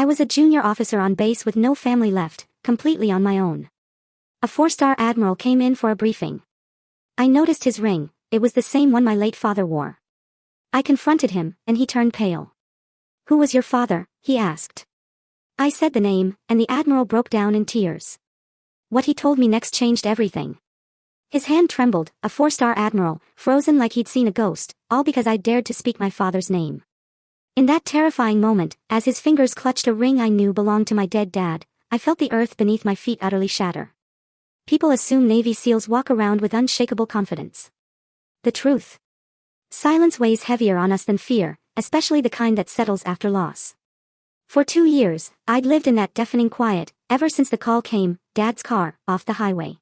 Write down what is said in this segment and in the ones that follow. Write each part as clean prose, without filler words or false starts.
I was a junior officer on base with no family left, completely on my own. A 4-star admiral came in for a briefing. I noticed his ring, it was the same one my late father wore. I confronted him, and he turned pale. "Who was your father?" he asked. I said the name, and the admiral broke down in tears. What he told me next changed everything. His hand trembled, a 4-star admiral, frozen like he'd seen a ghost, all because I dared to speak my father's name. In that terrifying moment, as his fingers clutched a ring I knew belonged to my dead dad, I felt the earth beneath my feet utterly shatter. People assume Navy SEALs walk around with unshakable confidence. The truth. Silence weighs heavier on us than fear, especially the kind that settles after loss. For 2 years, I'd lived in that deafening quiet, ever since the call came, Dad's car, off the highway.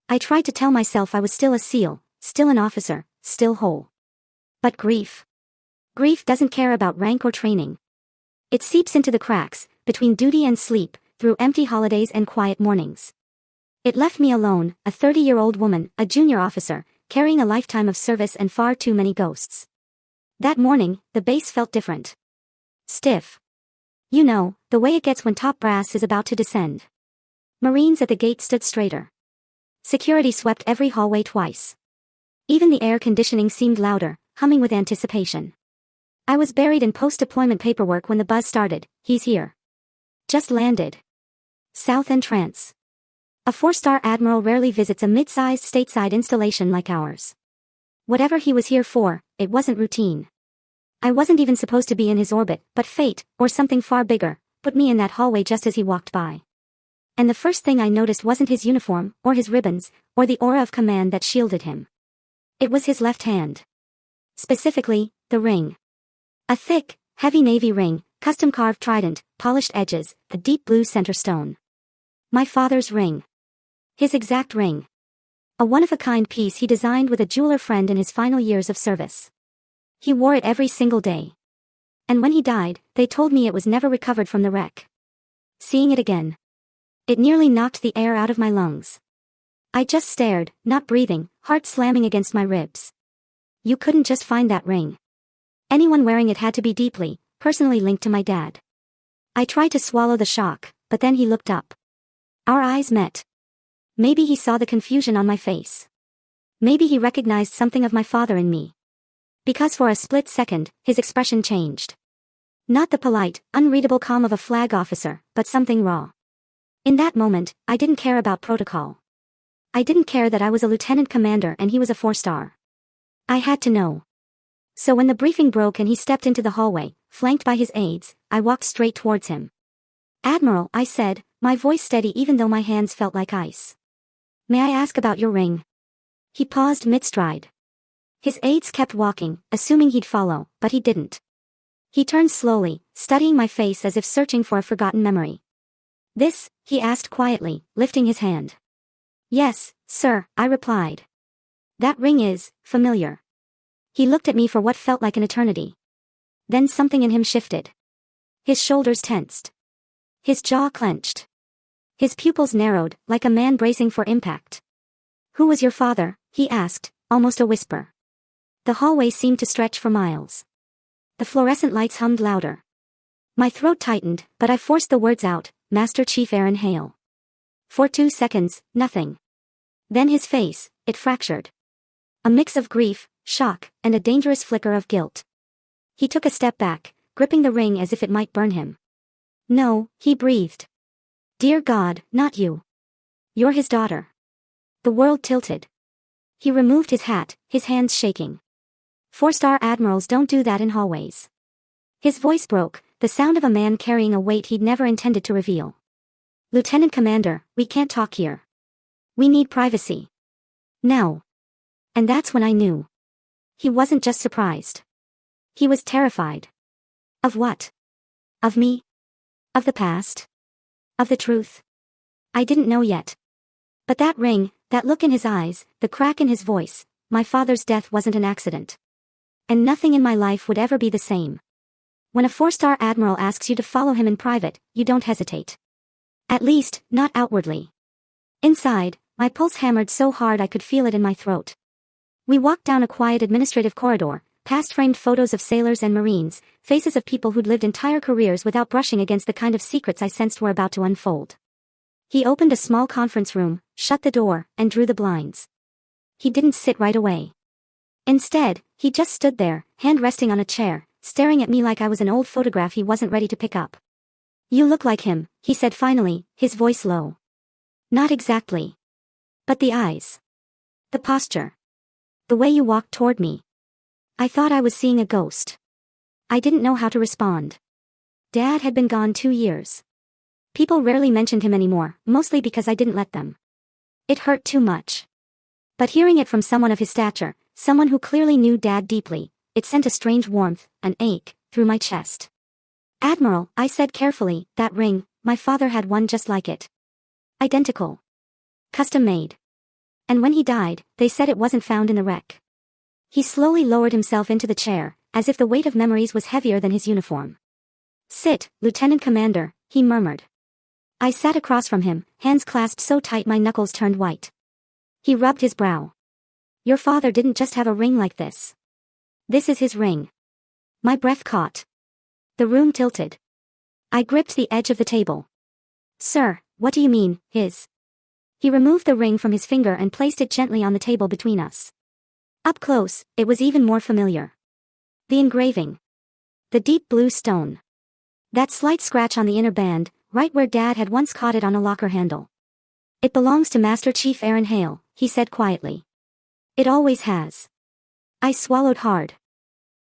I tried to tell myself I was still a SEAL, still an officer, still whole. But grief. Grief doesn't care about rank or training. It seeps into the cracks, between duty and sleep, through empty holidays and quiet mornings. It left me alone, a 30-year-old woman, a junior officer, carrying a lifetime of service and far too many ghosts. That morning, the base felt different. Stiff. You know, the way it gets when top brass is about to descend. Marines at the gate stood straighter. Security swept every hallway twice. Even the air conditioning seemed louder, humming with anticipation. I was buried in post-deployment paperwork when the buzz started. "He's here. Just landed. South Entrance." A 4-star admiral rarely visits a mid-sized stateside installation like ours. Whatever he was here for, it wasn't routine. I wasn't even supposed to be in his orbit, but fate, or something far bigger, put me in that hallway just as he walked by. And the first thing I noticed wasn't his uniform, or his ribbons, or the aura of command that shielded him. It was his left hand. Specifically, the ring. A thick, heavy navy ring, custom-carved trident, polished edges, a deep blue center stone. My father's ring. His exact ring. A one-of-a-kind piece he designed with a jeweler friend in his final years of service. He wore it every single day. And when he died, they told me it was never recovered from the wreck. Seeing it again. It nearly knocked the air out of my lungs. I just stared, not breathing, heart slamming against my ribs. You couldn't just find that ring. Anyone wearing it had to be deeply, personally linked to my dad. I tried to swallow the shock, but then he looked up. Our eyes met. Maybe he saw the confusion on my face. Maybe he recognized something of my father in me. Because for a split second, his expression changed. Not the polite, unreadable calm of a flag officer, but something raw. In that moment, I didn't care about protocol. I didn't care that I was a lieutenant commander and he was a 4-star. I had to know. So when the briefing broke and he stepped into the hallway, flanked by his aides, I walked straight towards him. "Admiral," I said, my voice steady even though my hands felt like ice. "May I ask about your ring?" He paused mid-stride. His aides kept walking, assuming he'd follow, but he didn't. He turned slowly, studying my face as if searching for a forgotten memory. "This?" he asked quietly, lifting his hand. "Yes, sir," I replied. "That ring is familiar." He looked at me for what felt like an eternity. Then something in him shifted. His shoulders tensed. His jaw clenched. His pupils narrowed, like a man bracing for impact. "Who was your father?" he asked, almost a whisper. The hallway seemed to stretch for miles. The fluorescent lights hummed louder. My throat tightened, but I forced the words out, "Master Chief Aaron Hale." For 2 seconds, nothing. Then his face, it fractured. A mix of grief, shock, and a dangerous flicker of guilt. He took a step back, gripping the ring as if it might burn him. "No," he breathed. "Dear God, not you. You're his daughter." The world tilted. He removed his hat, his hands shaking. 4-star admirals don't do that in hallways. His voice broke, the sound of a man carrying a weight he'd never intended to reveal. "Lieutenant Commander, we can't talk here. We need privacy. Now." And that's when I knew. He wasn't just surprised. He was terrified. Of what? Of me? Of the past? Of the truth? I didn't know yet. But that ring, that look in his eyes, the crack in his voice, my father's death wasn't an accident. And nothing in my life would ever be the same. When a 4-star admiral asks you to follow him in private, you don't hesitate. At least, not outwardly. Inside, my pulse hammered so hard I could feel it in my throat. We walked down a quiet administrative corridor, past framed photos of sailors and marines, faces of people who'd lived entire careers without brushing against the kind of secrets I sensed were about to unfold. He opened a small conference room, shut the door, and drew the blinds. He didn't sit right away. Instead, he just stood there, hand resting on a chair, staring at me like I was an old photograph he wasn't ready to pick up. "You look like him," he said finally, his voice low. "Not exactly. But the eyes. The posture. The way you walked toward me. I thought I was seeing a ghost." I didn't know how to respond. Dad had been gone 2 years. People rarely mentioned him anymore, mostly because I didn't let them. It hurt too much. But hearing it from someone of his stature, someone who clearly knew Dad deeply, it sent a strange warmth, an ache, through my chest. "Admiral," I said carefully, "that ring, my father had one just like it. Identical. Custom made. And when he died, they said it wasn't found in the wreck." He slowly lowered himself into the chair, as if the weight of memories was heavier than his uniform. "Sit, Lieutenant Commander," he murmured. I sat across from him, hands clasped so tight my knuckles turned white. He rubbed his brow. "Your father didn't just have a ring like this. This is his ring." My breath caught. The room tilted. I gripped the edge of the table. "Sir, what do you mean, his?" He removed the ring from his finger and placed it gently on the table between us. Up close, it was even more familiar. The engraving. The deep blue stone. That slight scratch on the inner band, right where Dad had once caught it on a locker handle. "It belongs to Master Chief Aaron Hale," he said quietly. "It always has." I swallowed hard.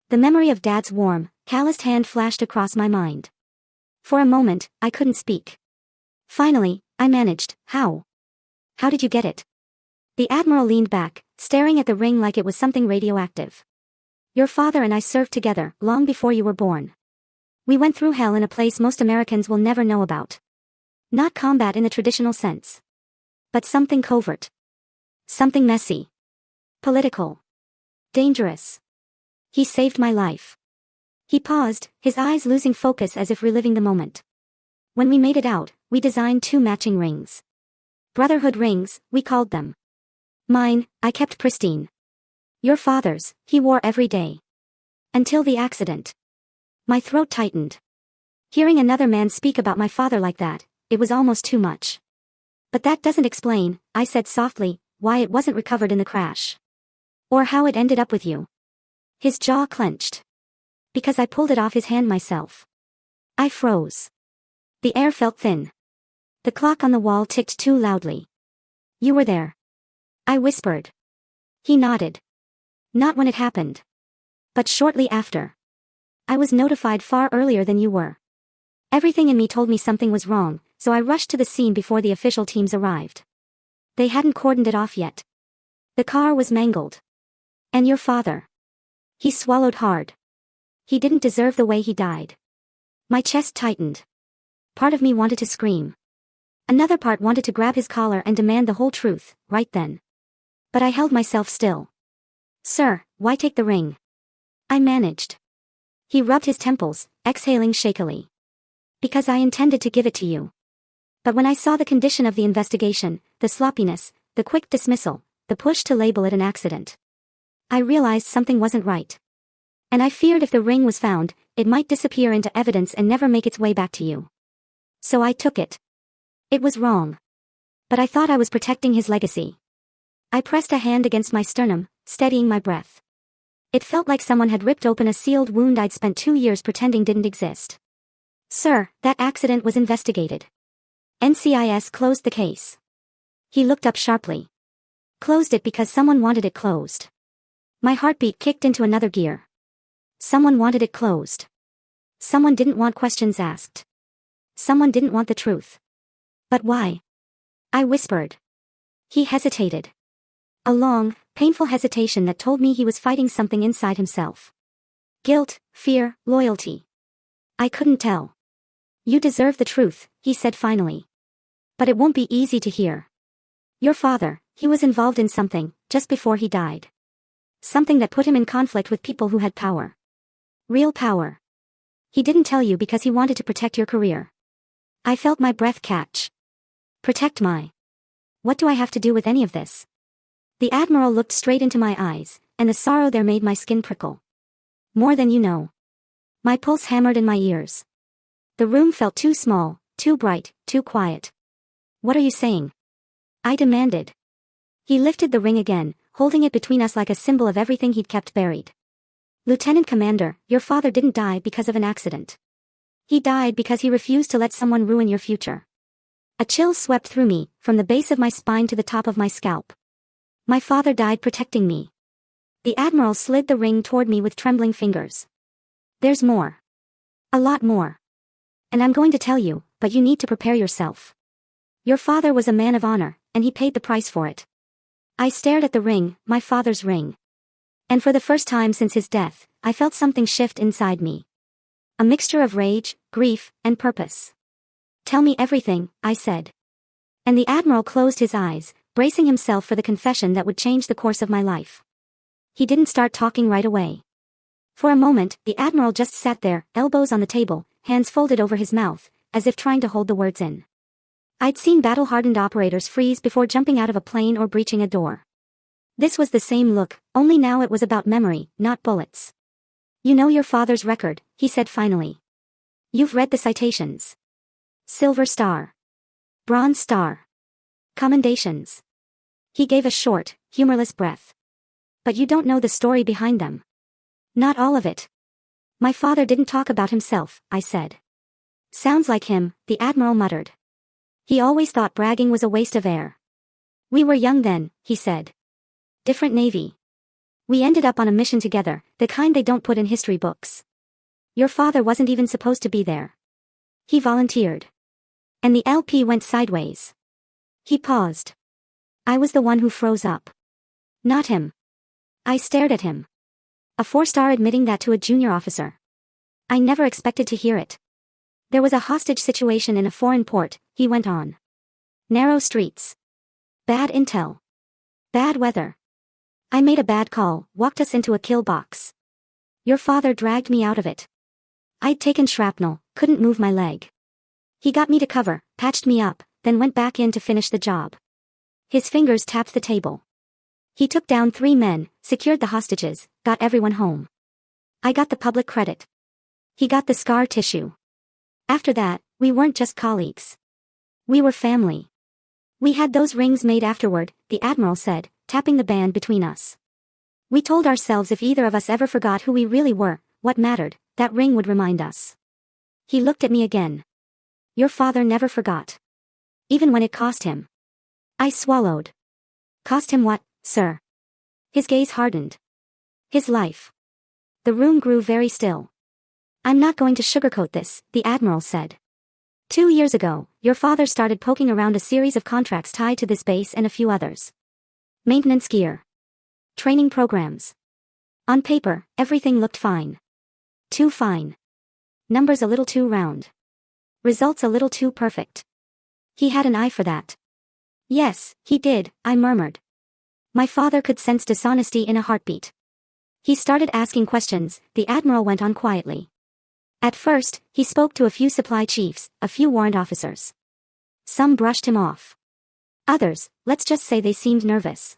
The memory of Dad's warm, calloused hand flashed across my mind. For a moment, I couldn't speak. Finally, I managed. "How? How did you get it?" The Admiral leaned back, staring at the ring like it was something radioactive. "Your father and I served together, long before you were born. We went through hell in a place most Americans will never know about. Not combat in the traditional sense. But something covert. Something messy. Political. Dangerous. He saved my life." He paused, his eyes losing focus as if reliving the moment. "When we made it out, we designed 2 matching rings. Brotherhood rings, we called them. Mine, I kept pristine. Your father's, he wore every day. Until the accident." My throat tightened. Hearing another man speak about my father like that, it was almost too much. "But that doesn't explain," I said softly, "why it wasn't recovered in the crash. Or how it ended up with you." His jaw clenched. "Because I pulled it off his hand myself." I froze. The air felt thin. The clock on the wall ticked too loudly. "You were there," I whispered. He nodded. "Not when it happened. But shortly after. I was notified far earlier than you were." Everything in me told me something was wrong, so I rushed to the scene before the official teams arrived. They hadn't cordoned it off yet. The car was mangled. "And your father?" He swallowed hard. "He didn't deserve the way he died." My chest tightened. Part of me wanted to scream. Another part wanted to grab his collar and demand the whole truth, right then. But I held myself still. "Sir, why take the ring?" I managed. He rubbed his temples, exhaling shakily. "Because I intended to give it to you. But when I saw the condition of the investigation, the sloppiness, the quick dismissal, the push to label it an accident, I realized something wasn't right. And I feared if the ring was found, it might disappear into evidence and never make its way back to you. So I took it. It was wrong. But I thought I was protecting his legacy." I pressed a hand against my sternum, steadying my breath. It felt like someone had ripped open a sealed wound I'd spent 2 years pretending didn't exist. "Sir, that accident was investigated. NCIS closed the case." He looked up sharply. "Closed it because someone wanted it closed." My heartbeat kicked into another gear. Someone wanted it closed. Someone didn't want questions asked. Someone didn't want the truth. "But why?" I whispered. He hesitated. A long, painful hesitation that told me he was fighting something inside himself. Guilt, fear, loyalty. I couldn't tell. "You deserve the truth," he said finally. "But it won't be easy to hear. Your father, he was involved in something, just before he died. Something that put him in conflict with people who had power. Real power. He didn't tell you because he wanted to protect your career." I felt my breath catch. "Protect my... What do I have to do with any of this?" The Admiral looked straight into my eyes, and the sorrow there made my skin prickle. More than you know. My pulse hammered in my ears. The room felt too small, too bright, too quiet. What are you saying? I demanded. He lifted the ring again, holding it between us like a symbol of everything he'd kept buried. Lieutenant Commander, your father didn't die because of an accident. He died because he refused to let someone ruin your future. A chill swept through me, from the base of my spine to the top of my scalp. My father died protecting me. The Admiral slid the ring toward me with trembling fingers. There's more. A lot more. And I'm going to tell you, but you need to prepare yourself. Your father was a man of honor, and he paid the price for it. I stared at the ring, my father's ring. And for the first time since his death, I felt something shift inside me. A mixture of rage, grief, and purpose. Tell me everything, I said. And the Admiral closed his eyes, bracing himself for the confession that would change the course of my life. He didn't start talking right away. For a moment, the Admiral just sat there, elbows on the table, hands folded over his mouth, as if trying to hold the words in. I'd seen battle-hardened operators freeze before jumping out of a plane or breaching a door. This was the same look, only now it was about memory, not bullets. You know your father's record, he said finally. You've read the citations. Silver Star. Bronze Star. Commendations. He gave a short, humorless breath. But you don't know the story behind them. Not all of it. My father didn't talk about himself, I said. Sounds like him, the Admiral muttered. He always thought bragging was a waste of air. We were young then, he said. Different Navy. We ended up on a mission together, the kind they don't put in history books. Your father wasn't even supposed to be there. He volunteered. And the LP went sideways. He paused. I was the one who froze up. Not him. I stared at him. A 4-star admitting that to a junior officer. I never expected to hear it. There was a hostage situation in a foreign port, he went on. Narrow streets. Bad intel. Bad weather. I made a bad call, walked us into a kill box. Your father dragged me out of it. I'd taken shrapnel, couldn't move my leg. He got me to cover, patched me up, then went back in to finish the job. His fingers tapped the table. He took down 3 men, secured the hostages, got everyone home. I got the public credit. He got the scar tissue. After that, we weren't just colleagues. We were family. We had those rings made afterward, the Admiral said, tapping the band between us. We told ourselves if either of us ever forgot who we really were, what mattered, that ring would remind us. He looked at me again. Your father never forgot. Even when it cost him. I swallowed. Cost him what, sir? His gaze hardened. His life. The room grew very still. I'm not going to sugarcoat this, the Admiral said. 2 years ago, your father started poking around a series of contracts tied to this base and a few others. Maintenance gear. Training programs. On paper, everything looked fine. Too fine. Numbers a little too round. Results a little too perfect. He had an eye for that. Yes, he did, I murmured. My father could sense dishonesty in a heartbeat. He started asking questions, the Admiral went on quietly. At first, he spoke to a few supply chiefs, a few warrant officers. Some brushed him off. Others, let's just say they seemed nervous.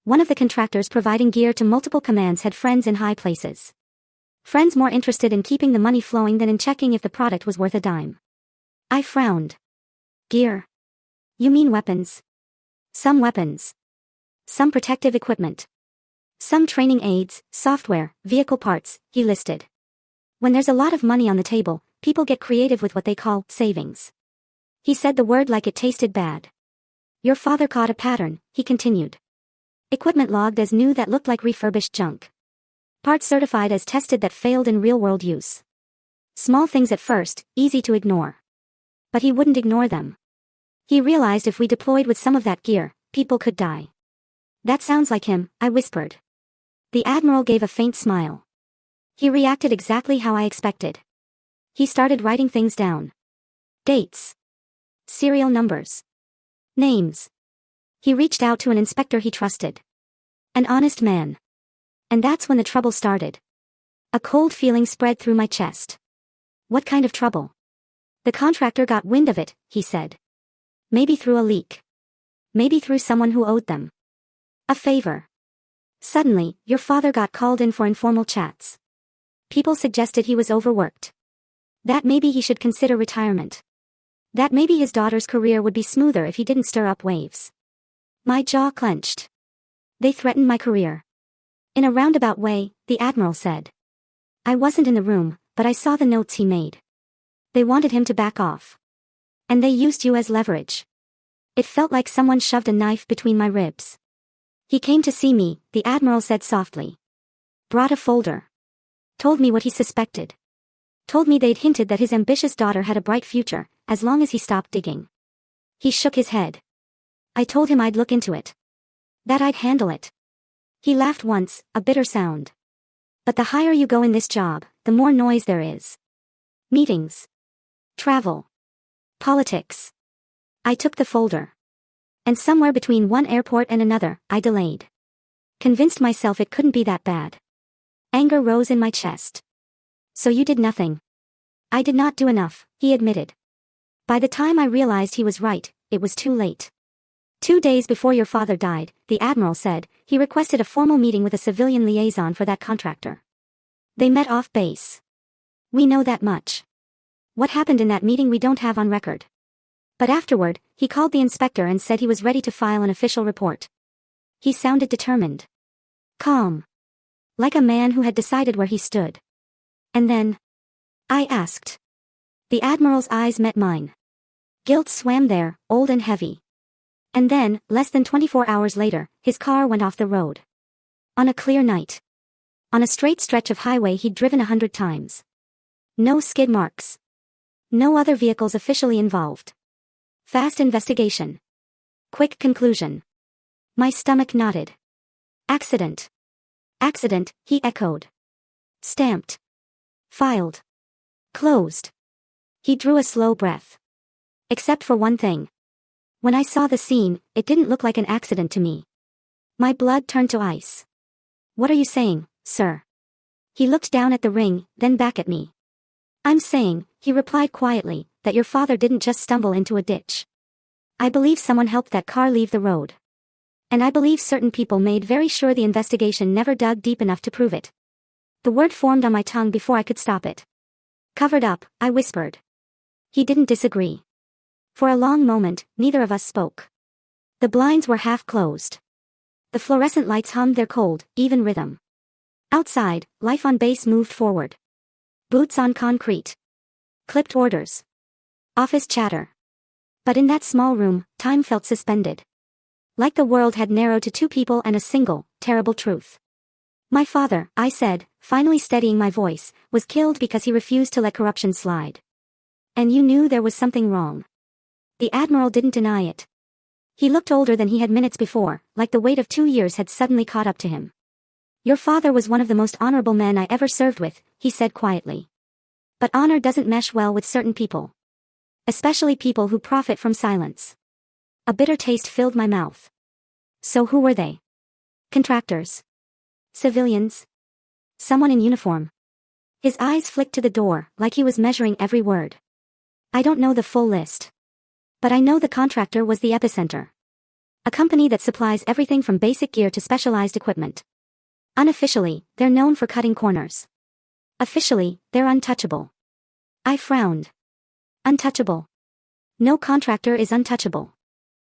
One of the contractors providing gear to multiple commands had friends in high places. Friends more interested in keeping the money flowing than in checking if the product was worth a dime. I frowned. Gear. You mean weapons? Some weapons. Some protective equipment. Some training aids, software, vehicle parts, he listed. When there's a lot of money on the table, people get creative with what they call savings. He said the word like it tasted bad. Your father caught a pattern, he continued. Equipment logged as new that looked like refurbished junk. Parts certified as tested that failed in real-world use. Small things at first, easy to ignore. But he wouldn't ignore them. He realized if we deployed with some of that gear, people could die. That sounds like him, I whispered. The Admiral gave a faint smile. He reacted exactly how I expected. He started writing things down. Dates. Serial numbers. Names. He reached out to an inspector he trusted. An honest man. And that's when the trouble started. A cold feeling spread through my chest. What kind of trouble? The contractor got wind of it, he said. Maybe through a leak. Maybe through someone who owed them a favor. Suddenly, your father got called in for informal chats. People suggested he was overworked. That maybe he should consider retirement. That maybe his daughter's career would be smoother if he didn't stir up waves. My jaw clenched. They threatened my career. In a roundabout way, the admiral said. I wasn't in the room, but I saw the notes he made. They wanted him to back off. And they used you as leverage. It felt like someone shoved a knife between my ribs. He came to see me, the admiral said softly. Brought a folder. Told me what he suspected. Told me they'd hinted that his ambitious daughter had a bright future, as long as he stopped digging. He shook his head. I told him I'd look into it. That I'd handle it. He laughed once, a bitter sound. But the higher you go in this job, the more noise there is. Meetings. Travel. Politics. I took the folder. And somewhere between one airport and another, I delayed. Convinced myself it couldn't be that bad. Anger rose in my chest. So you did nothing. I did not do enough, he admitted. By the time I realized he was right, it was too late. 2 days before your father died, the admiral said, he requested a formal meeting with a civilian liaison for that contractor. They met off base. We know that much. What happened in that meeting we don't have on record. But afterward, he called the inspector and said he was ready to file an official report. He sounded determined. Calm. Like a man who had decided where he stood. And then? I asked. The admiral's eyes met mine. Guilt swam there, old and heavy. And then, less than 24 hours later, his car went off the road. On a clear night. On a straight stretch of highway he'd driven 100 times. No skid marks. No other vehicles officially involved. Fast investigation. Quick conclusion. My stomach knotted. Accident. Accident, he echoed. Stamped. Filed. Closed. He drew a slow breath. Except for one thing. When I saw the scene, it didn't look like an accident to me. My blood turned to ice. What are you saying, sir? He looked down at the ring, then back at me. I'm saying, he replied quietly, that your father didn't just stumble into a ditch. I believe someone helped that car leave the road. And I believe certain people made very sure the investigation never dug deep enough to prove it. The word formed on my tongue before I could stop it. Covered up, I whispered. He didn't disagree. For a long moment, neither of us spoke. The blinds were half closed. The fluorescent lights hummed their cold, even rhythm. Outside, life on base moved forward. Boots on concrete. Clipped orders. Office chatter. But in that small room, time felt suspended. Like the world had narrowed to 2 people and a single, terrible truth. My father, I said, finally steadying my voice, was killed because he refused to let corruption slide. And you knew there was something wrong. The admiral didn't deny it. He looked older than he had minutes before, like the weight of 2 years had suddenly caught up to him. Your father was one of the most honorable men I ever served with, he said quietly. But honor doesn't mesh well with certain people. Especially people who profit from silence. A bitter taste filled my mouth. So who were they? Contractors. Civilians. Someone in uniform. His eyes flicked to the door, like he was measuring every word. I don't know the full list. But I know the contractor was the epicenter. A company that supplies everything from basic gear to specialized equipment. Unofficially, they're known for cutting corners. Officially, they're untouchable. I frowned. Untouchable. No contractor is untouchable.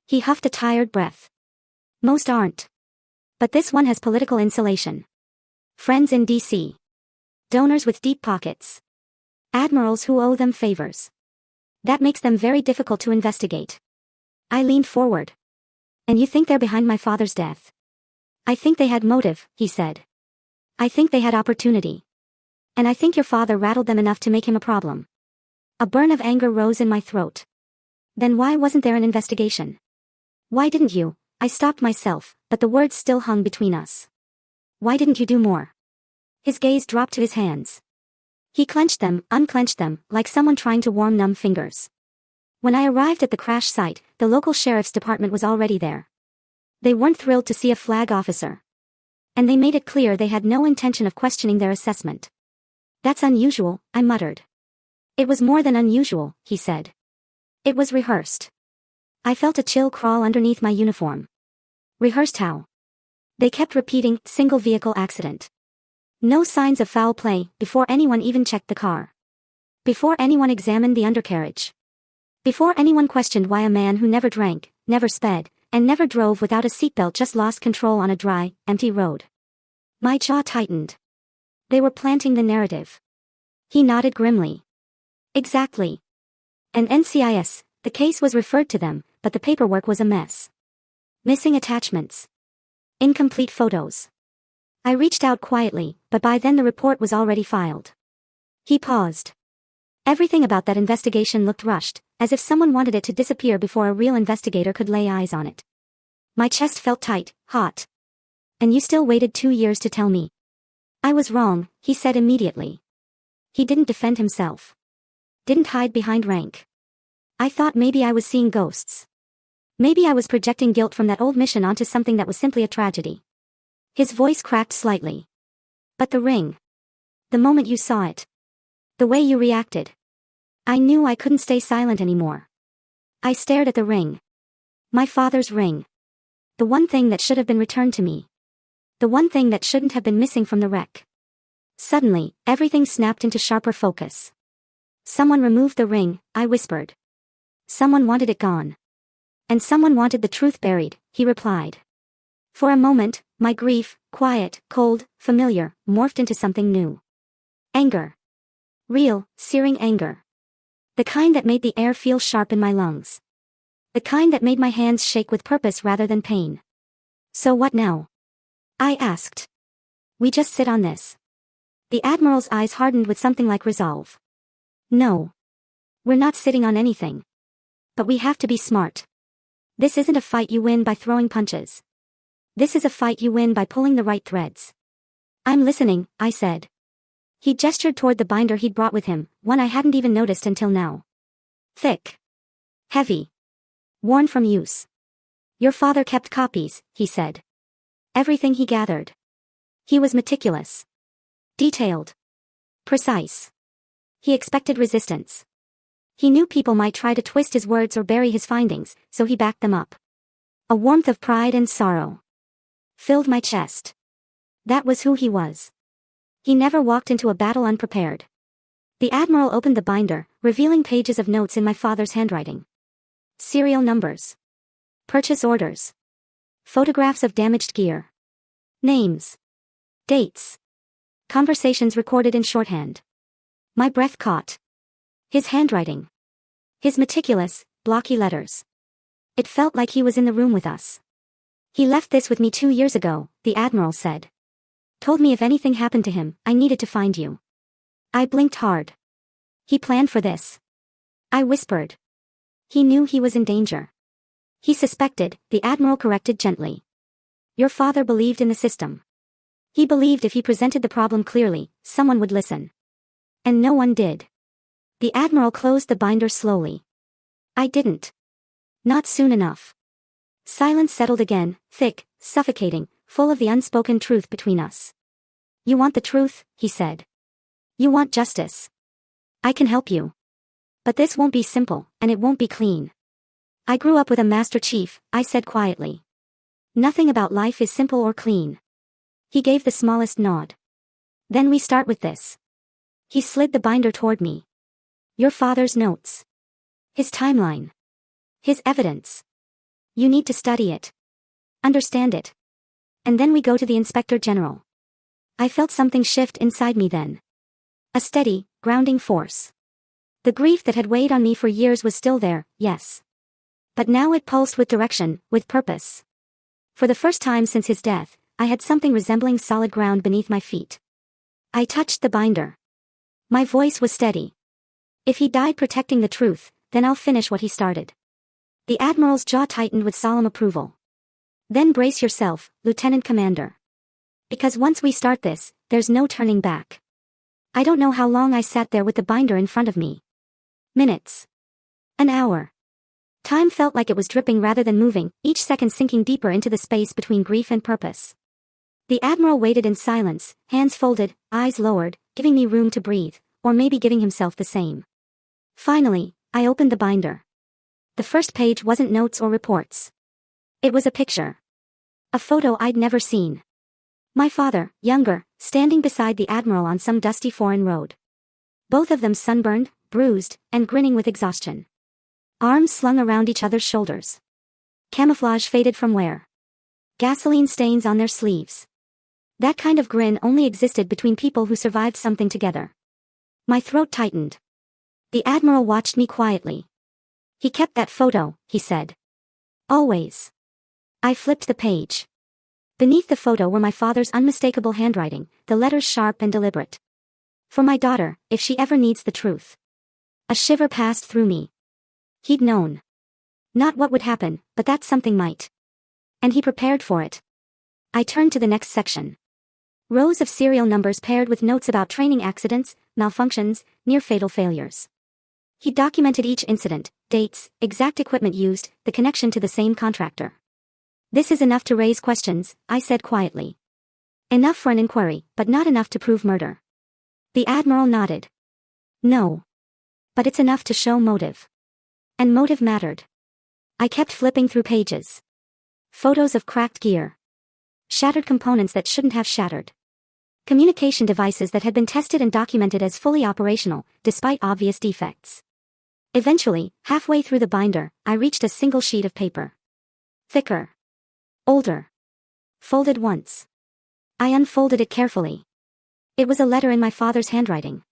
He huffed a tired breath. Most aren't. But this one has political insulation. Friends in D.C. Donors with deep pockets. Admirals who owe them favors. That makes them very difficult to investigate. I leaned forward. And you think they're behind my father's death? I think they had motive, he said. I think they had opportunity. And I think your father rattled them enough to make him a problem. A burn of anger rose in my throat. Then why wasn't there an investigation? Why didn't you? I stopped myself, but the words still hung between us. Why didn't you do more? His gaze dropped to his hands. He clenched them, unclenched them, like someone trying to warm numb fingers. When I arrived at the crash site, the local sheriff's department was already there. They weren't thrilled to see a flag officer. And they made it clear they had no intention of questioning their assessment. That's unusual, I muttered. It was more than unusual, he said. It was rehearsed. I felt a chill crawl underneath my uniform. Rehearsed how? They kept repeating, single vehicle accident. No signs of foul play before anyone even checked the car. Before anyone examined the undercarriage. Before anyone questioned why a man who never drank, never sped, and never drove without a seatbelt just lost control on a dry, empty road. My jaw tightened. They were planting the narrative. He nodded grimly. Exactly. And NCIS, the case was referred to them, but the paperwork was a mess. Missing attachments. Incomplete photos. I reached out quietly, but by then the report was already filed. He paused. Everything about that investigation looked rushed, as if someone wanted it to disappear before a real investigator could lay eyes on it. My chest felt tight, hot. And you still waited 2 years to tell me. I was wrong, he said immediately. He didn't defend himself. Didn't hide behind rank. I thought maybe I was seeing ghosts. Maybe I was projecting guilt from that old mission onto something that was simply a tragedy. His voice cracked slightly. But the ring. The moment you saw it. The way you reacted. I knew I couldn't stay silent anymore. I stared at the ring. My father's ring. The one thing that should have been returned to me. The one thing that shouldn't have been missing from the wreck. Suddenly, everything snapped into sharper focus. Someone removed the ring, I whispered. Someone wanted it gone. And someone wanted the truth buried, he replied. For a moment, my grief, quiet, cold, familiar, morphed into something new. Anger. Real, searing anger. The kind that made the air feel sharp in my lungs. The kind that made my hands shake with purpose rather than pain. So what now? I asked. We just sit on this. The Admiral's eyes hardened with something like resolve. No. We're not sitting on anything. But we have to be smart. This isn't a fight you win by throwing punches. This is a fight you win by pulling the right threads. I'm listening, I said. He gestured toward the binder he'd brought with him, one I hadn't even noticed until now. Thick. Heavy. Worn from use. Your father kept copies, he said. Everything he gathered. He was meticulous. Detailed. Precise. He expected resistance. He knew people might try to twist his words or bury his findings, so he backed them up. A warmth of pride and sorrow filled my chest. That was who he was. He never walked into a battle unprepared. The Admiral opened the binder, revealing pages of notes in my father's handwriting. Serial numbers. Purchase orders. Photographs of damaged gear. Names. Dates. Conversations recorded in shorthand. My breath caught. His handwriting. His meticulous, blocky letters. It felt like he was in the room with us. He left this with me 2 years ago, the Admiral said. Told me if anything happened to him, I needed to find you. I blinked hard. He planned for this. I whispered. He knew he was in danger. He suspected, the Admiral corrected gently. Your father believed in the system. He believed if he presented the problem clearly, someone would listen. And no one did. The Admiral closed the binder slowly. I didn't. Not soon enough. Silence settled again, thick, suffocating, full of the unspoken truth between us. You want the truth, he said. You want justice. I can help you. But this won't be simple, and it won't be clean. I grew up with a Master Chief, I said quietly. Nothing about life is simple or clean. He gave the smallest nod. Then we start with this. He slid the binder toward me. Your father's notes. His timeline. His evidence. You need to study it. Understand it. And then we go to the Inspector General. I felt something shift inside me then. A steady, grounding force. The grief that had weighed on me for years was still there, yes. But now it pulsed with direction, with purpose. For the first time since his death, I had something resembling solid ground beneath my feet. I touched the binder. My voice was steady. If he died protecting the truth, then I'll finish what he started. The Admiral's jaw tightened with solemn approval. Then brace yourself, Lieutenant Commander. Because once we start this, there's no turning back. I don't know how long I sat there with the binder in front of me. Minutes. An hour. Time felt like it was dripping rather than moving, each second sinking deeper into the space between grief and purpose. The Admiral waited in silence, hands folded, eyes lowered, giving me room to breathe, or maybe giving himself the same. Finally, I opened the binder. The first page wasn't notes or reports. It was a picture. A photo I'd never seen. My father, younger, standing beside the admiral on some dusty foreign road. Both of them sunburned, bruised, and grinning with exhaustion. Arms slung around each other's shoulders. Camouflage faded from wear. Gasoline stains on their sleeves. That kind of grin only existed between people who survived something together. My throat tightened. The admiral watched me quietly. He kept that photo, he said. Always. I flipped the page. Beneath the photo were my father's unmistakable handwriting, the letters sharp and deliberate. For my daughter, if she ever needs the truth. A shiver passed through me. He'd known. Not what would happen, but that something might. And he prepared for it. I turned to the next section. Rows of serial numbers paired with notes about training accidents, malfunctions, near-fatal failures. He documented each incident, dates, exact equipment used, the connection to the same contractor. This is enough to raise questions, I said quietly. Enough for an inquiry, but not enough to prove murder. The admiral nodded. No. But it's enough to show motive. And motive mattered. I kept flipping through pages. Photos of cracked gear. Shattered components that shouldn't have shattered. Communication devices that had been tested and documented as fully operational, despite obvious defects. Eventually, halfway through the binder, I reached a single sheet of paper. Thicker. Older. Folded once. I unfolded it carefully. It was a letter in my father's handwriting.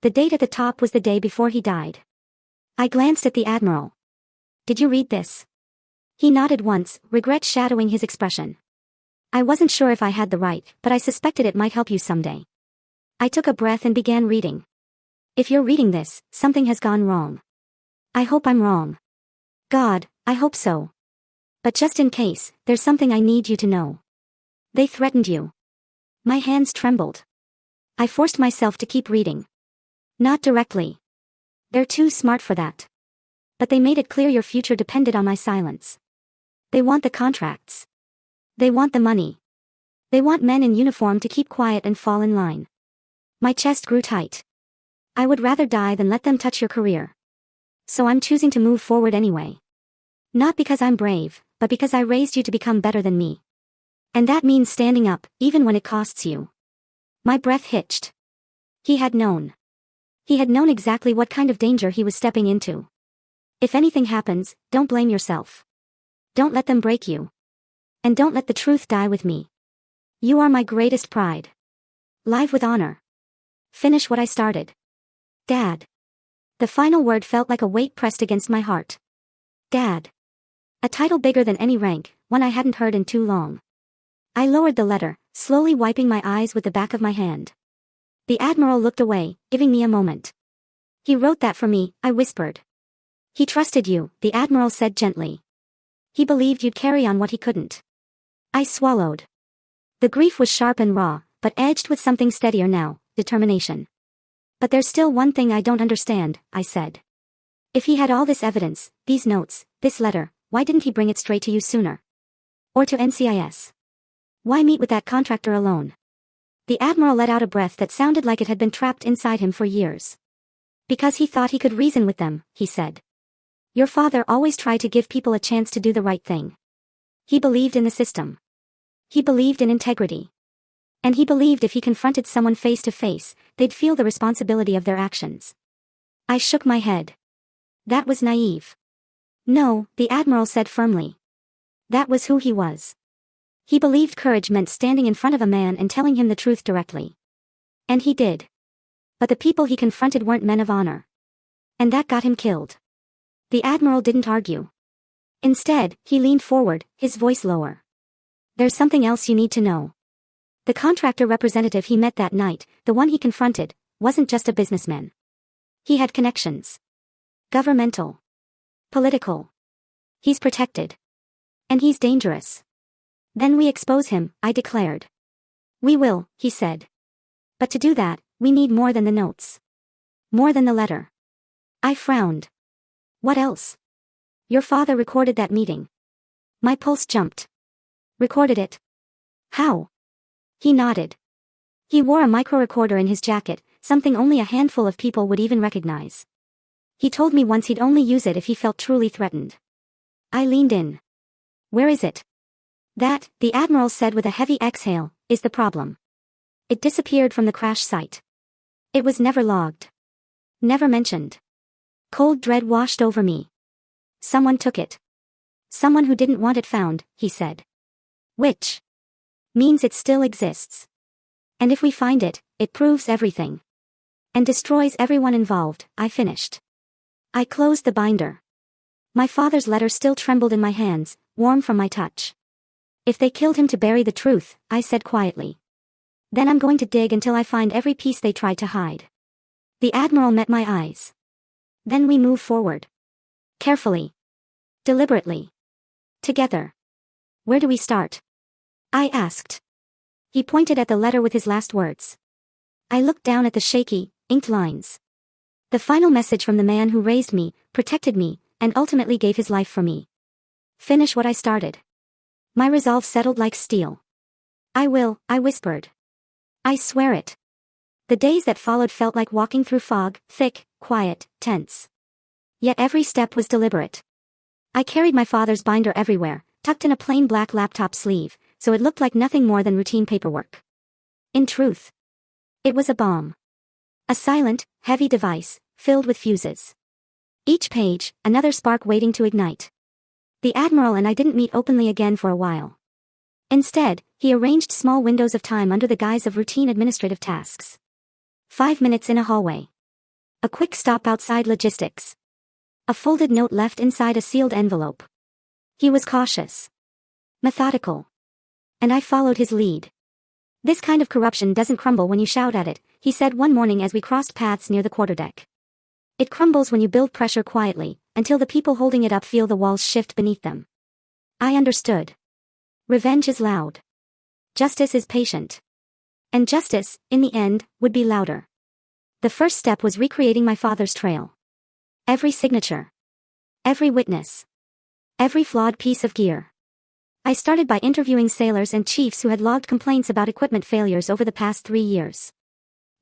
The date at the top was the day before he died. I glanced at the admiral. Did you read this? He nodded once, regret shadowing his expression. I wasn't sure if I had the right, but I suspected it might help you someday. I took a breath and began reading. If you're reading this, something has gone wrong. I hope I'm wrong. God, I hope so. But just in case, there's something I need you to know. They threatened you. My hands trembled. I forced myself to keep reading. Not directly. They're too smart for that. But they made it clear your future depended on my silence. They want the contracts. They want the money. They want men in uniform to keep quiet and fall in line. My chest grew tight. I would rather die than let them touch your career. So I'm choosing to move forward anyway. Not because I'm brave, but because I raised you to become better than me. And that means standing up, even when it costs you. My breath hitched. He had known. He had known exactly what kind of danger he was stepping into. If anything happens, don't blame yourself. Don't let them break you. And don't let the truth die with me. You are my greatest pride. Live with honor. Finish what I started. Dad. The final word felt like a weight pressed against my heart. Dad. A title bigger than any rank, one I hadn't heard in too long. I lowered the letter, slowly wiping my eyes with the back of my hand. The admiral looked away, giving me a moment. He wrote that for me, I whispered. He trusted you, the admiral said gently. He believed you'd carry on what he couldn't. I swallowed. The grief was sharp and raw, but edged with something steadier now, determination. But there's still one thing I don't understand, I said. If he had all this evidence, these notes, this letter, why didn't he bring it straight to you sooner? Or to NCIS? Why meet with that contractor alone? The admiral let out a breath that sounded like it had been trapped inside him for years. Because he thought he could reason with them, he said. Your father always tried to give people a chance to do the right thing. He believed in the system. He believed in integrity. And he believed if he confronted someone face to face, they'd feel the responsibility of their actions. I shook my head. That was naive. No, the admiral said firmly. That was who he was. He believed courage meant standing in front of a man and telling him the truth directly. And he did. But the people he confronted weren't men of honor. And that got him killed. The admiral didn't argue. Instead, he leaned forward, his voice lower. There's something else you need to know. The contractor representative he met that night, the one he confronted, wasn't just a businessman. He had connections. Governmental. Political. He's protected. And he's dangerous. Then we expose him, I declared. We will, he said. But to do that, we need more than the notes. More than the letter. I frowned. What else? Your father recorded that meeting. My pulse jumped. Recorded it? How? He nodded. He wore a micro-recorder in his jacket, something only a handful of people would even recognize. He told me once he'd only use it if he felt truly threatened. I leaned in. Where is it? That, the admiral said with a heavy exhale, is the problem. It disappeared from the crash site. It was never logged. Never mentioned. Cold dread washed over me. Someone took it. Someone who didn't want it found, he said. Which means it still exists. And if we find it, it proves everything. And destroys everyone involved, I finished. I closed the binder. My father's letter still trembled in my hands, warm from my touch. If they killed him to bury the truth, I said quietly. Then I'm going to dig until I find every piece they tried to hide. The admiral met my eyes. Then we move forward. Carefully. Deliberately. Together. Where do we start? I asked. He pointed at the letter with his last words. I looked down at the shaky, inked lines. The final message from the man who raised me, protected me, and ultimately gave his life for me. Finish what I started. My resolve settled like steel. I will, I whispered. I swear it. The days that followed felt like walking through fog, thick, quiet, tense. Yet every step was deliberate. I carried my father's binder everywhere, tucked in a plain black laptop sleeve, so it looked like nothing more than routine paperwork. In truth, it was a bomb. A silent, heavy device, filled with fuses. Each page, another spark waiting to ignite. The admiral and I didn't meet openly again for a while. Instead, he arranged small windows of time under the guise of routine administrative tasks. 5 minutes in a hallway. A quick stop outside logistics. A folded note left inside a sealed envelope. He was cautious. Methodical. And I followed his lead. This kind of corruption doesn't crumble when you shout at it, he said one morning as we crossed paths near the quarterdeck. It crumbles when you build pressure quietly, until the people holding it up feel the walls shift beneath them. I understood. Revenge is loud. Justice is patient. And justice, in the end, would be louder. The first step was recreating my father's trail. Every signature. Every witness. Every flawed piece of gear. I started by interviewing sailors and chiefs who had logged complaints about equipment failures over the past 3 years.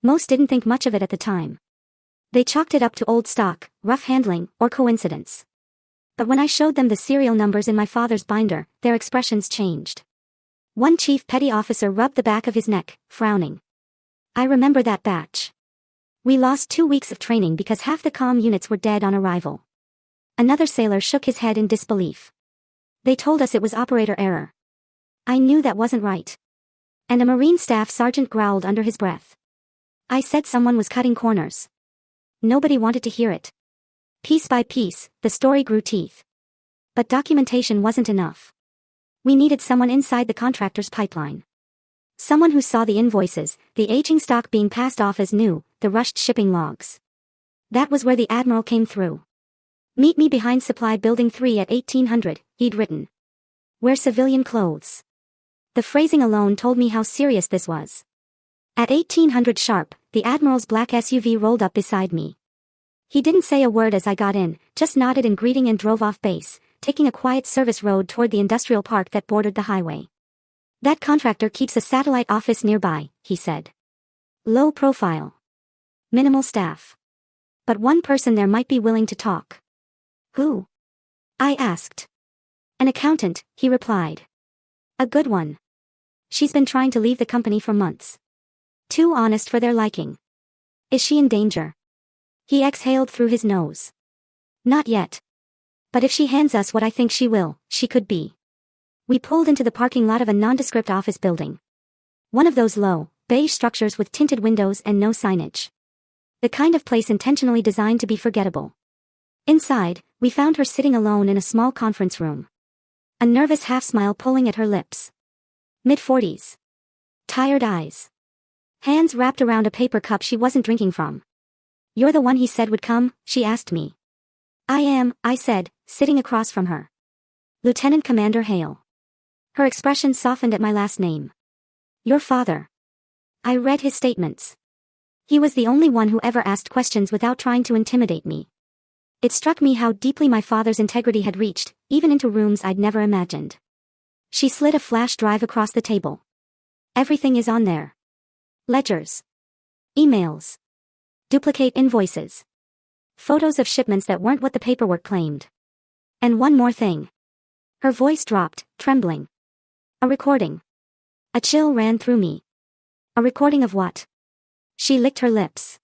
Most didn't think much of it at the time. They chalked it up to old stock, rough handling, or coincidence. But when I showed them the serial numbers in my father's binder, their expressions changed. One chief petty officer rubbed the back of his neck, frowning. I remember that batch. We lost 2 weeks of training because half the comm units were dead on arrival. Another sailor shook his head in disbelief. They told us it was operator error. I knew that wasn't right. And a Marine staff sergeant growled under his breath. I said someone was cutting corners. Nobody wanted to hear it. Piece by piece, the story grew teeth. But documentation wasn't enough. We needed someone inside the contractor's pipeline. Someone who saw the invoices, the aging stock being passed off as new, the rushed shipping logs. That was where the admiral came through. Meet me behind Supply Building 3 at 1800, he'd written. Wear civilian clothes. The phrasing alone told me how serious this was. At 1800 sharp, the admiral's black SUV rolled up beside me. He didn't say a word as I got in, just nodded in greeting and drove off base, taking a quiet service road toward the industrial park that bordered the highway. That contractor keeps a satellite office nearby, he said. Low profile. Minimal staff. But one person there might be willing to talk. Who? I asked. An accountant, he replied. A good one. She's been trying to leave the company for months. Too honest for their liking. Is she in danger? He exhaled through his nose. Not yet. But if she hands us what I think she will, she could be. We pulled into the parking lot of a nondescript office building. One of those low, beige structures with tinted windows and no signage. The kind of place intentionally designed to be forgettable. Inside, we found her sitting alone in a small conference room. A nervous half-smile pulling at her lips. Mid-40s. Tired eyes. Hands wrapped around a paper cup she wasn't drinking from. You're the one he said would come, she asked me. I am, I said, sitting across from her. Lieutenant Commander Hale. Her expression softened at my last name. Your father. I read his statements. He was the only one who ever asked questions without trying to intimidate me. It struck me how deeply my father's integrity had reached, even into rooms I'd never imagined. She slid a flash drive across the table. Everything is on there. Ledgers. Emails. Duplicate invoices. Photos of shipments that weren't what the paperwork claimed. And one more thing. Her voice dropped, trembling. A recording. A chill ran through me. A recording of what? She licked her lips.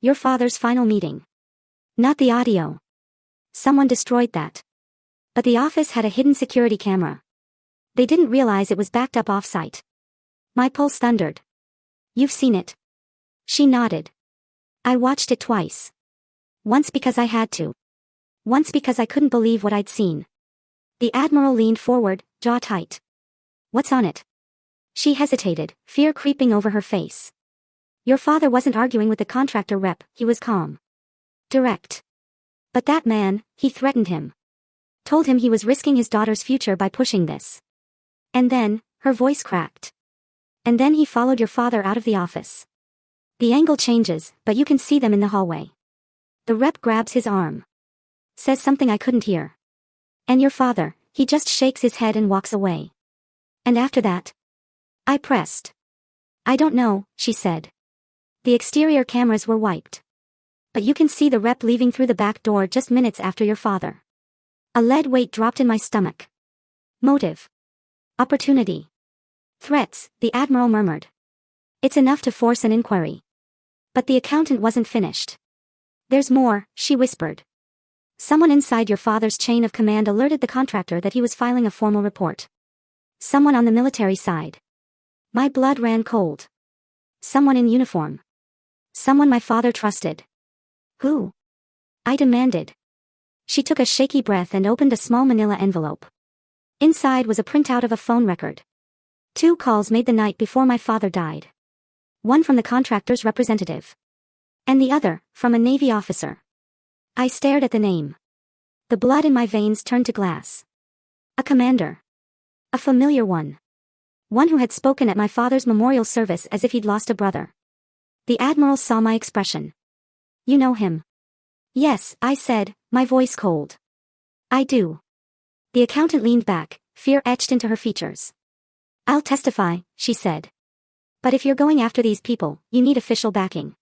Your father's final meeting. Not the audio. Someone destroyed that. But the office had a hidden security camera. They didn't realize it was backed up off-site. My pulse thundered. You've seen it. She nodded. I watched it twice. Once because I had to. Once because I couldn't believe what I'd seen. The admiral leaned forward, jaw tight. What's on it? She hesitated, fear creeping over her face. Your father wasn't arguing with the contractor rep, he was calm. Direct. But that man, he threatened him. Told him he was risking his daughter's future by pushing this. And then, her voice cracked. And then he followed your father out of the office. The angle changes, but you can see them in the hallway. The rep grabs his arm. Says something I couldn't hear. And your father, he just shakes his head and walks away. And after that? I pressed. I don't know, she said. The exterior cameras were wiped. But you can see the rep leaving through the back door just minutes after your father. A lead weight dropped in my stomach. Motive. Opportunity. Threats, the admiral murmured. It's enough to force an inquiry. But the accountant wasn't finished. There's more, she whispered. Someone inside your father's chain of command alerted the contractor that he was filing a formal report. Someone on the military side. My blood ran cold. Someone in uniform. Someone my father trusted. Who? I demanded. She took a shaky breath and opened a small manila envelope. Inside was a printout of a phone record. 2 calls made the night before my father died. One from the contractor's representative. And the other, from a Navy officer. I stared at the name. The blood in my veins turned to glass. A commander. A familiar one. One who had spoken at my father's memorial service as if he'd lost a brother. The admiral saw my expression. You know him? Yes, I said, my voice cold. I do. The accountant leaned back, fear etched into her features. I'll testify, she said. But if you're going after these people, you need official backing.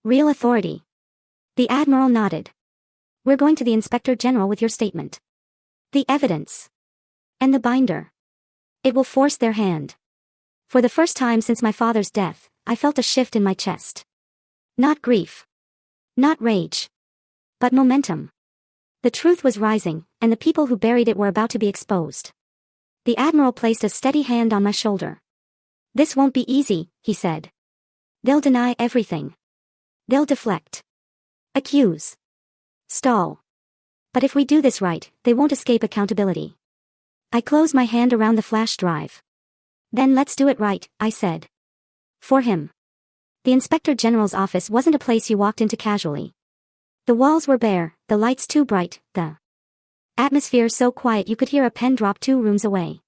Real authority. The admiral nodded. We're going to the inspector general with your statement. The evidence. And the binder. It will force their hand. For the first time since my father's death, I felt a shift in my chest. Not grief. Not rage. But momentum. The truth was rising, and the people who buried it were about to be exposed. The admiral placed a steady hand on my shoulder. This won't be easy, he said. They'll deny everything. They'll deflect. Accuse. Stall. But if we do this right, they won't escape accountability. I closed my hand around the flash drive. Then let's do it right, I said. For him. The inspector general's office wasn't a place you walked into casually. The walls were bare, the lights too bright, the atmosphere so quiet you could hear a pen drop 2 rooms away.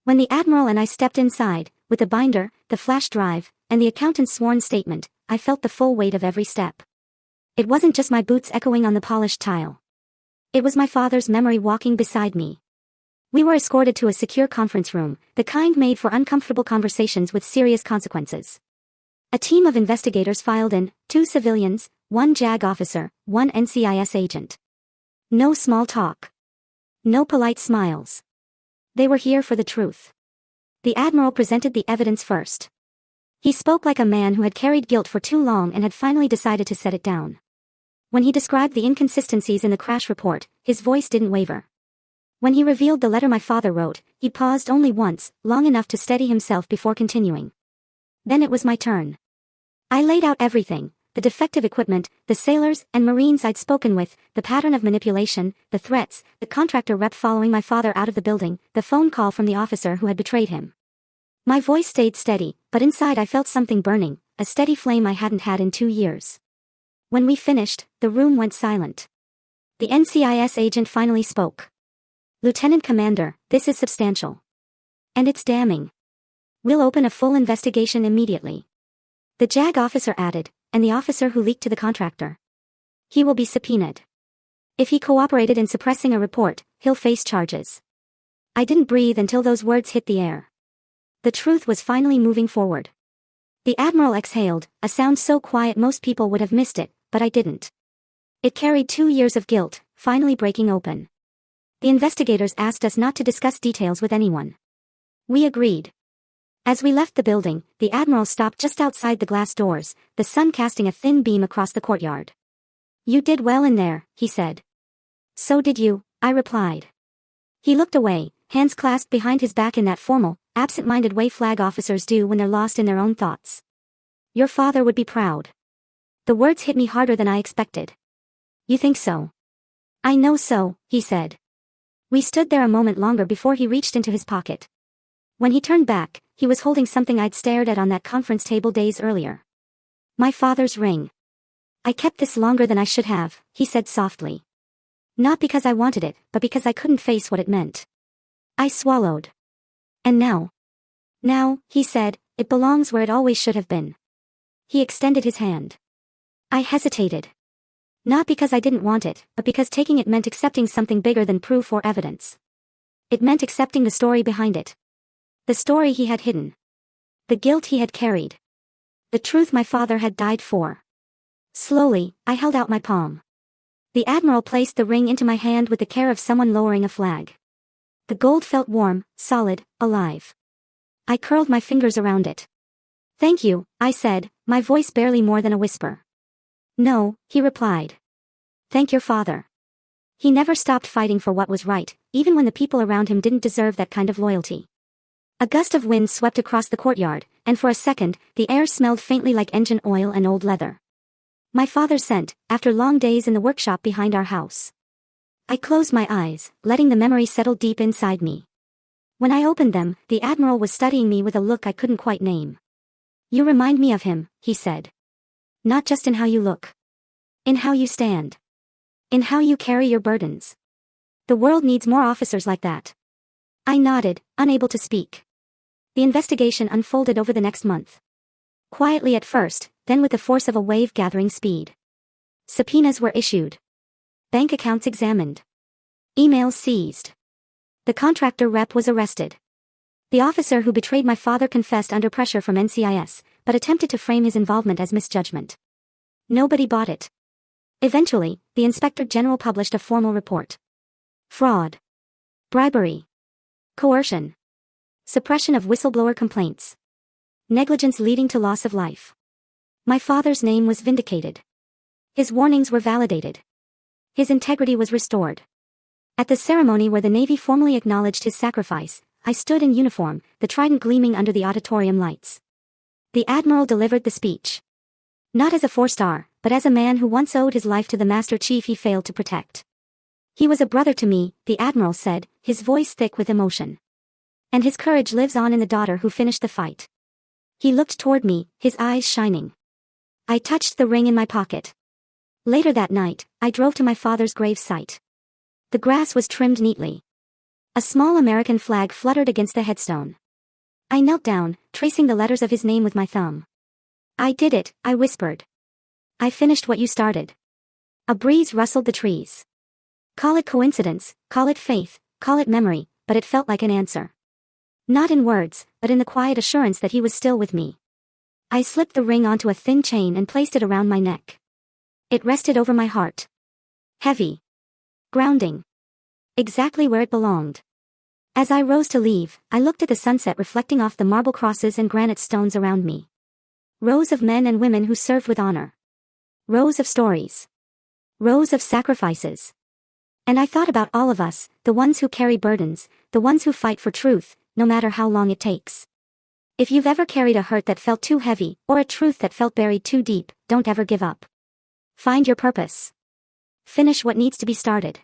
When the admiral and I stepped inside, with the binder, the flash drive, and the accountant's sworn statement, I felt the full weight of every step. It wasn't just my boots echoing on the polished tile. It was my father's memory walking beside me. We were escorted to a secure conference room, the kind made for uncomfortable conversations with serious consequences. A team of investigators filed in, 2 civilians, 1 JAG officer, 1 NCIS agent. No small talk. No polite smiles. They were here for the truth. The admiral presented the evidence first. He spoke like a man who had carried guilt for too long and had finally decided to set it down. When he described the inconsistencies in the crash report, his voice didn't waver. When he revealed the letter my father wrote, he paused only once, long enough to steady himself before continuing. Then it was my turn. I laid out everything, the defective equipment, the sailors and Marines I'd spoken with, the pattern of manipulation, the threats, the contractor rep following my father out of the building, the phone call from the officer who had betrayed him. My voice stayed steady, but inside I felt something burning, a steady flame I hadn't had in 2 years. When we finished, the room went silent. The NCIS agent finally spoke. Lieutenant Commander, this is substantial. And it's damning. We'll open a full investigation immediately. The JAG officer added, and the officer who leaked to the contractor. He will be subpoenaed. If he cooperated in suppressing a report, he'll face charges. I didn't breathe until those words hit the air. The truth was finally moving forward. The admiral exhaled, a sound so quiet most people would have missed it, but I didn't. It carried 2 years of guilt, finally breaking open. The investigators asked us not to discuss details with anyone. We agreed. As we left the building, the admiral stopped just outside the glass doors, the sun casting a thin beam across the courtyard. "You did well in there," he said. "So did you," I replied. He looked away, hands clasped behind his back in that formal, absent-minded way flag officers do when they're lost in their own thoughts. "Your father would be proud." The words hit me harder than I expected. "You think so?" "I know so," he said. We stood there a moment longer before he reached into his pocket. When he turned back, he was holding something I'd stared at on that conference table days earlier. My father's ring. "I kept this longer than I should have," he said softly. "Not because I wanted it, but because I couldn't face what it meant." I swallowed. "And now?" "Now," he said, "it belongs where it always should have been." He extended his hand. I hesitated. Not because I didn't want it, but because taking it meant accepting something bigger than proof or evidence. It meant accepting the story behind it. The story he had hidden. The guilt he had carried. The truth my father had died for. Slowly, I held out my palm. The admiral placed the ring into my hand with the care of someone lowering a flag. The gold felt warm, solid, alive. I curled my fingers around it. "Thank you," I said, my voice barely more than a whisper. "No," he replied. "Thank your father. He never stopped fighting for what was right, even when the people around him didn't deserve that kind of loyalty." A gust of wind swept across the courtyard, and for a second, the air smelled faintly like engine oil and old leather. My father's scent, after long days in the workshop behind our house. I closed my eyes, letting the memory settle deep inside me. When I opened them, the admiral was studying me with a look I couldn't quite name. "You remind me of him," he said. "Not just in how you look. In how you stand. In how you carry your burdens. The world needs more officers like that." I nodded, unable to speak. The investigation unfolded over the next month. Quietly at first, then with the force of a wave gathering speed. Subpoenas were issued. Bank accounts examined. Emails seized. The contractor rep was arrested. The officer who betrayed my father confessed under pressure from NCIS, but attempted to frame his involvement as misjudgment. Nobody bought it. Eventually, the Inspector General published a formal report. Fraud. Bribery. Coercion. Suppression of whistleblower complaints. Negligence leading to loss of life. My father's name was vindicated. His warnings were validated. His integrity was restored. At the ceremony where the Navy formally acknowledged his sacrifice, I stood in uniform, the trident gleaming under the auditorium lights. The admiral delivered the speech. Not as a 4-star, but as a man who once owed his life to the Master Chief he failed to protect. "He was a brother to me," the admiral said, his voice thick with emotion. "And his courage lives on in the daughter who finished the fight." He looked toward me, his eyes shining. I touched the ring in my pocket. Later that night, I drove to my father's grave site. The grass was trimmed neatly. A small American flag fluttered against the headstone. I knelt down, tracing the letters of his name with my thumb. "I did it," I whispered. "I finished what you started." A breeze rustled the trees. Call it coincidence, call it faith, call it memory, but it felt like an answer. Not in words, but in the quiet assurance that he was still with me. I slipped the ring onto a thin chain and placed it around my neck. It rested over my heart. Heavy. Grounding. Exactly where it belonged. As I rose to leave, I looked at the sunset reflecting off the marble crosses and granite stones around me. Rows of men and women who served with honor. Rows of stories. Rows of sacrifices. And I thought about all of us, the ones who carry burdens, the ones who fight for truth, no matter how long it takes. If you've ever carried a hurt that felt too heavy, or a truth that felt buried too deep, don't ever give up. Find your purpose. Finish what needs to be started.